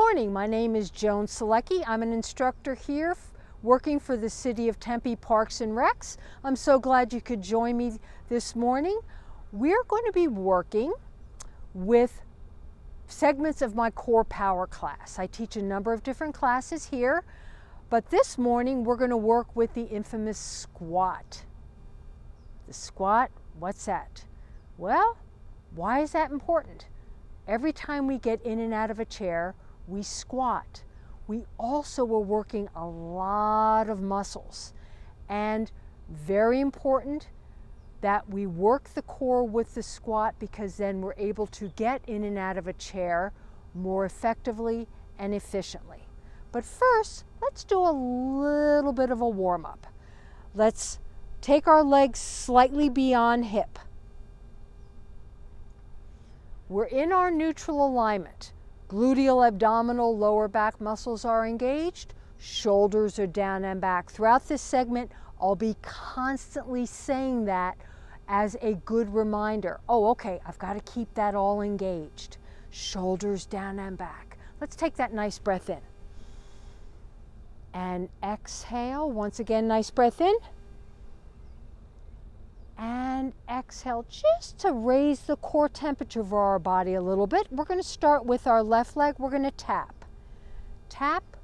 morning, my name is Joan Selecky. I'm an instructor here working for the City of Tempe Parks and Recs. I'm so glad you could join me this morning. We're going to be working with segments of my core power class. I teach a number of different classes here, but this morning we're going to work with the infamous squat. The squat, what's that? Well, why is that important? Every time we get in and out of a chair, we squat. We also are working a lot of muscles, and very important that we work the core with the squat, because then we're able to get in and out of a chair more effectively and efficiently. But first, let's do a little bit of a warm-up. Let's take our legs slightly beyond hip. We're in our neutral alignment. Gluteal, abdominal, lower back muscles are engaged. Shoulders are down and back. Throughout this segment, I'll be constantly saying that as a good reminder. Oh, okay, I've got to keep that all engaged. Shoulders down and back. Let's take that nice breath in. And exhale. Once again, nice breath in. And exhale, just to raise the core temperature of our body a little bit. We're going to start with our left leg. We're going to tap, tap,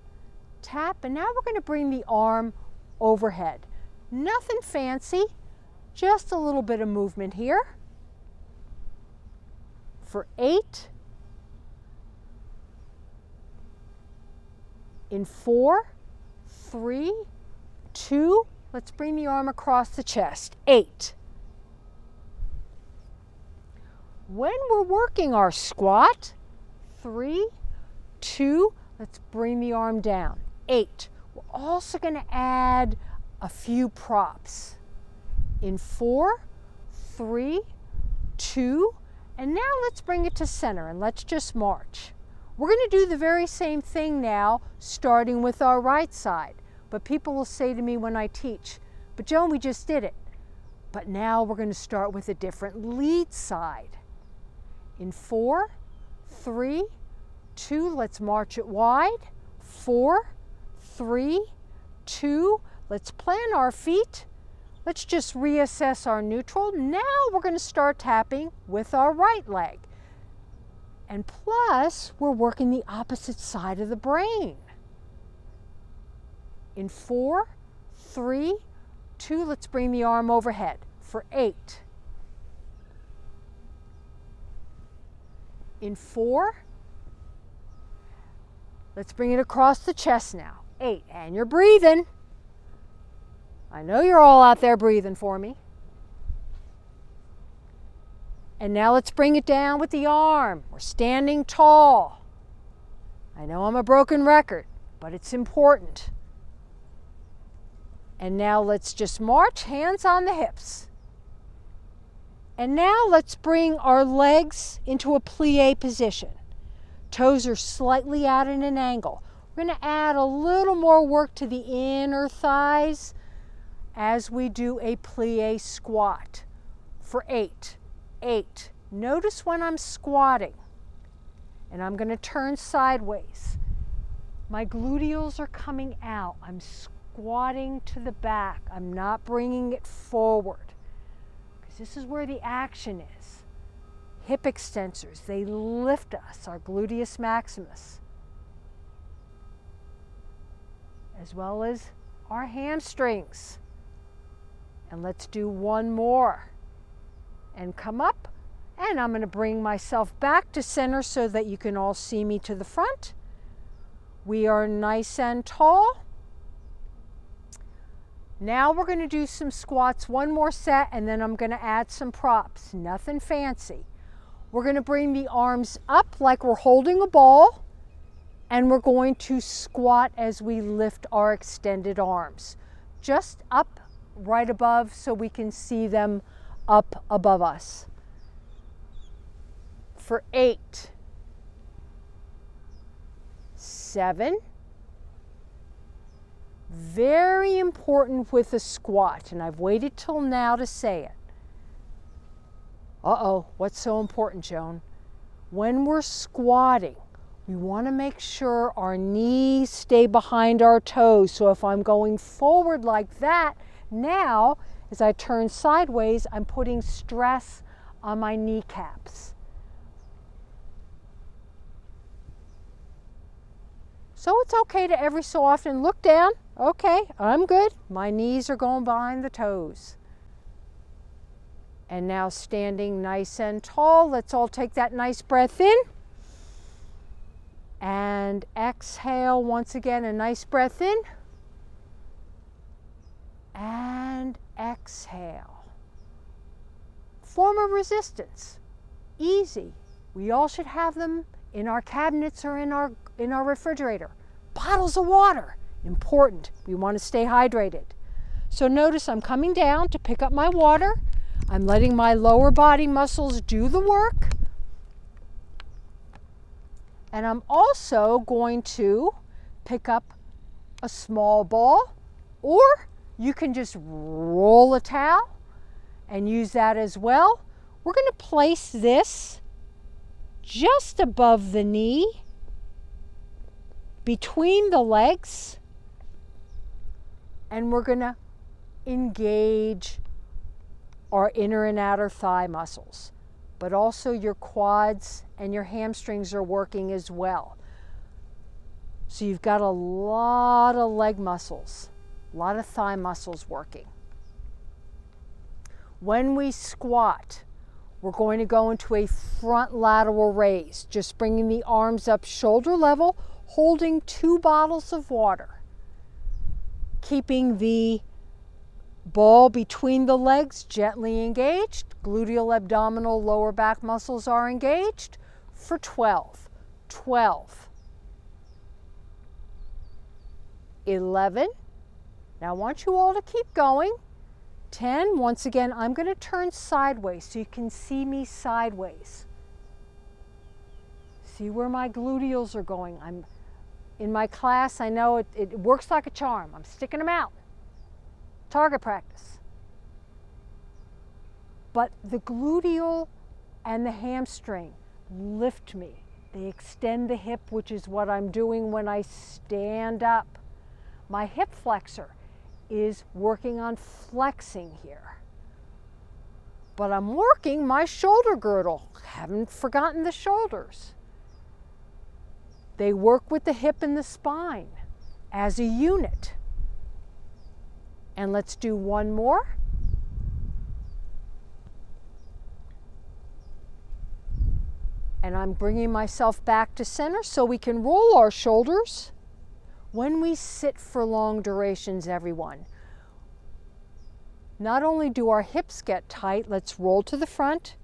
tap, and now we're going to bring the arm overhead. Nothing fancy, just a little bit of movement here. For 8, in 4, 3, 2, let's bring the arm across the chest. 8. When we're working our squat, 3, 2, let's bring the arm down. 8. We're also going to add a few props. In 4, 3, 2, and now let's bring it to center and let's just march. We're going to do the very same thing now, starting with our right side. But people will say to me when I teach, but Joan, we just did it. But now we're going to start with a different lead side. In 4, 3, 2, let's march it wide. 4, 3, 2, let's plant our feet. Let's just reassess our neutral. Now we're going to start tapping with our right leg. And plus, we're working the opposite side of the brain. In 4, 3, 2, let's bring the arm overhead. For 8. In 4, let's bring it across the chest now. 8, and you're breathing. I know you're all out there breathing for me. And now let's bring it down with the arm. We're standing tall. I know I'm a broken record, but it's important. And now let's just march, hands on the hips. And now let's bring our legs into a plie position. Toes are slightly out at an angle. We're going to add a little more work to the inner thighs as we do a plie squat. For 8, 8. Notice when I'm squatting, and I'm going to turn sideways. My gluteals are coming out. I'm squatting to the back. I'm not bringing it forward. This is where the action is. Hip extensors, they lift us, our gluteus maximus, as well as our hamstrings. And let's do one more. And come up, and I'm going to bring myself back to center so that you can all see me to the front. We are nice and tall. Now we're going to do some squats, one more set, and then I'm going to add some props. Nothing fancy. We're going to bring the arms up like we're holding a ball, and we're going to squat as we lift our extended arms. Just up right above so we can see them up above us. For 8, 7, very important with a squat, and I've waited till now to say it. Uh-oh, what's so important, Joan? When we're squatting, We want to make sure our knees stay behind our toes. So if I'm going forward like that, now as I turn sideways, I'm putting stress on my kneecaps. So it's okay to every so often look down. Okay, I'm good. My knees are going behind the toes. And now standing nice and tall, let's all take that nice breath in. And exhale once again, a nice breath in. And exhale. Form of resistance. Easy. We all should have them in our cabinets or in our refrigerator. Bottles of water. Important. We want to stay hydrated. So notice I'm coming down to pick up my water. I'm letting my lower body muscles do the work. And I'm also going to pick up a small ball, or you can just roll a towel and use that as well. We're going to place this just above the knee, between the legs, and we're going to engage our inner and outer thigh muscles. But also your quads and your hamstrings are working as well. So you've got a lot of leg muscles, a lot of thigh muscles working. When we squat, we're going to go into a front lateral raise, just bringing the arms up shoulder level, holding 2 bottles of water, keeping the ball between the legs gently engaged. Gluteal, abdominal, lower back muscles are engaged for 12. 12. 11. Now I want you all to keep going. 10. Once again, I'm going to turn sideways so you can see me sideways. See where my gluteals are going. I'm in my class. I know it works like a charm. I'm sticking them out. Target practice. But the gluteal and the hamstring lift me. They extend the hip, which is what I'm doing when I stand up. My hip flexor is working on flexing here. But I'm working my shoulder girdle. Haven't forgotten the shoulders. They work with the hip and the spine as a unit. And let's do one more. And I'm bringing myself back to center so we can roll our shoulders. When we sit for long durations, everyone, not only do our hips get tight, let's roll to the front,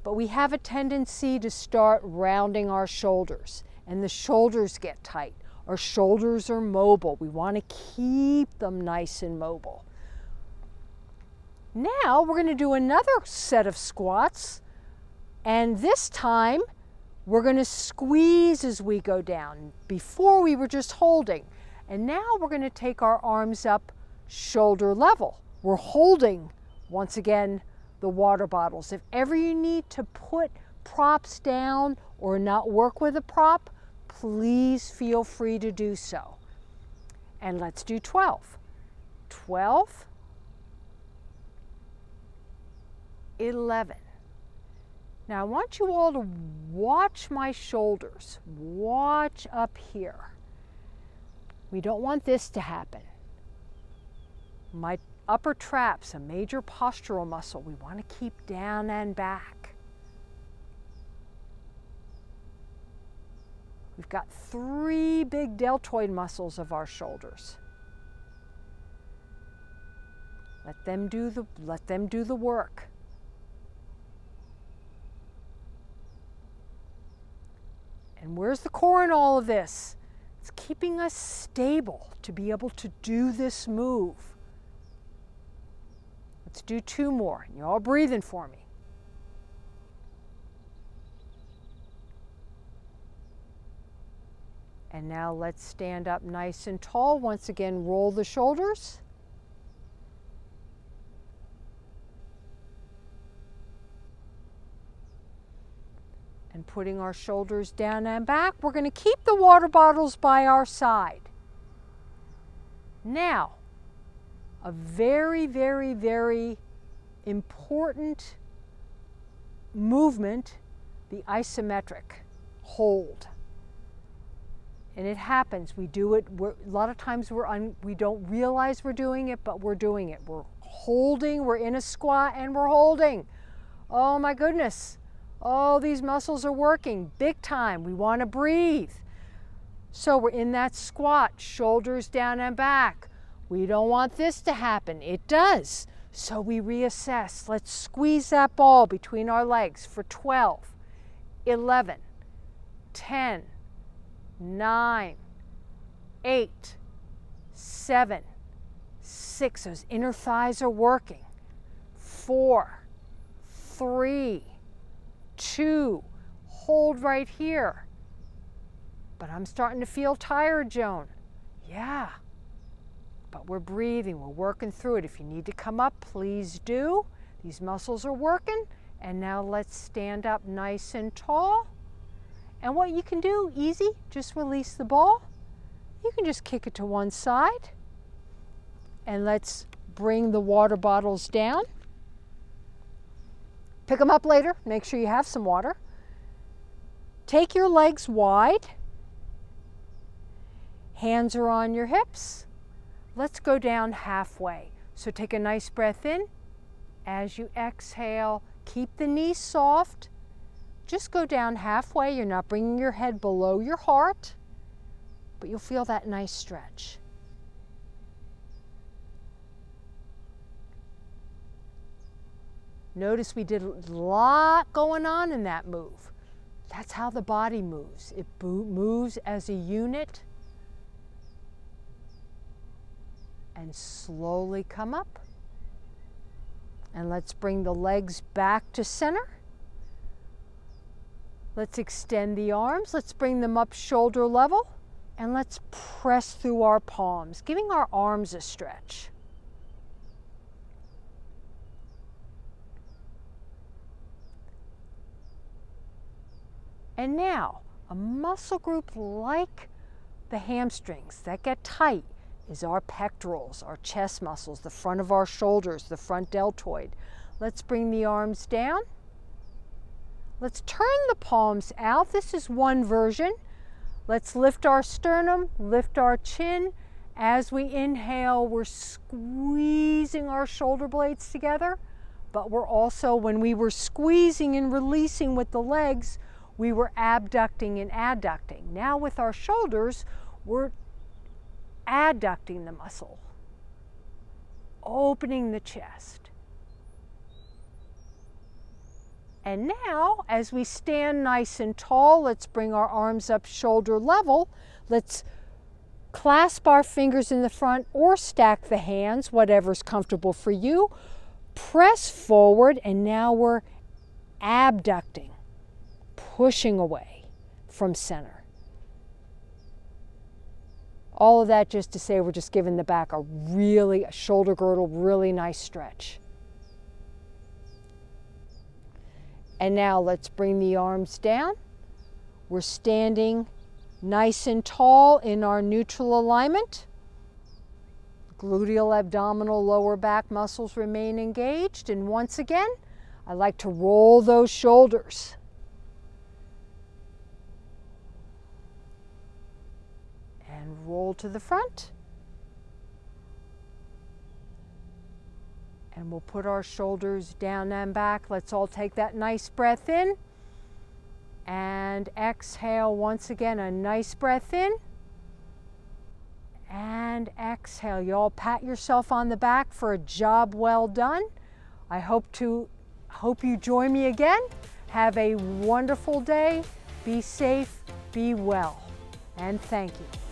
but we have a tendency to start rounding our shoulders, and the shoulders get tight. Our shoulders are mobile. We want to keep them nice and mobile. Now we're going to do another set of squats, and this time we're going to squeeze as we go down. Before we were just holding, and now we're going to take our arms up shoulder level. We're holding, once again, the water bottles. If ever you need to put props down or not work with a prop, please feel free to do so. And let's do 12. 12, 11. Now I want you all to watch my shoulders. Watch up here. We don't want this to happen. My upper traps, a major postural muscle, we want to keep down and back. We've got 3 big deltoid muscles of our shoulders. Let them do the work. And where's the core in all of this? It's keeping us stable to be able to do this move. Let's do 2 more. You're all breathing for me. And now let's stand up nice and tall. Once again, roll the shoulders. And putting our shoulders down and back, we're going to keep the water bottles by our side. Now, a very, very, very important movement, the isometric hold. And it happens. We do it. A lot of times we don't realize we're doing it, but we're doing it. We're holding. We're in a squat and we're holding. Oh my goodness. Oh, these muscles are working big time. We want to breathe. So we're in that squat, shoulders down and back. We don't want this to happen. It does. So we reassess. Let's squeeze that ball between our legs for 12, 11, 10, 9, 8, 7, 6. Those inner thighs are working. 4, 3, 2. Hold right here. But I'm starting to feel tired, Joan. Yeah. But we're breathing. We're working through it. If you need to come up, please do. These muscles are working. And now let's stand up nice and tall. And what you can do, easy, just release the ball. You can just kick it to one side. And let's bring the water bottles down. Pick them up later. Make sure you have some water. Take your legs wide. Hands are on your hips. Let's go down halfway. So take a nice breath in. As you exhale, keep the knees soft. Just go down halfway. You're not bringing your head below your heart, but you'll feel that nice stretch. Notice we did a lot going on in that move. That's how the body moves. It moves as a unit. And slowly come up. And let's bring the legs back to center. Let's extend the arms. Let's bring them up shoulder level. And let's press through our palms, giving our arms a stretch. And now, a muscle group like the hamstrings that get tight is our pectorals, our chest muscles, the front of our shoulders, the front deltoid. Let's bring the arms down. Let's turn the palms out. This is one version. Let's lift our sternum, lift our chin. As we inhale, we're squeezing our shoulder blades together, but we're also, when we were squeezing and releasing with the legs, we were abducting and adducting. Now with our shoulders, we're adducting the muscle, opening the chest. And now, as we stand nice and tall, let's bring our arms up shoulder level. Let's clasp our fingers in the front or stack the hands, whatever's comfortable for you. Press forward, and now we're abducting, pushing away from center. All of that just to say we're just giving the back a shoulder girdle, really nice stretch. And now let's bring the arms down. We're standing nice and tall in our neutral alignment. Gluteal, abdominal, lower back muscles remain engaged. And once again, I like to roll those shoulders. And roll to the front. And we'll put our shoulders down and back. Let's all take that nice breath in. And exhale once again, a nice breath in. And exhale. You all pat yourself on the back for a job well done. I hope you join me again. Have a wonderful day. Be safe, be well, and thank you.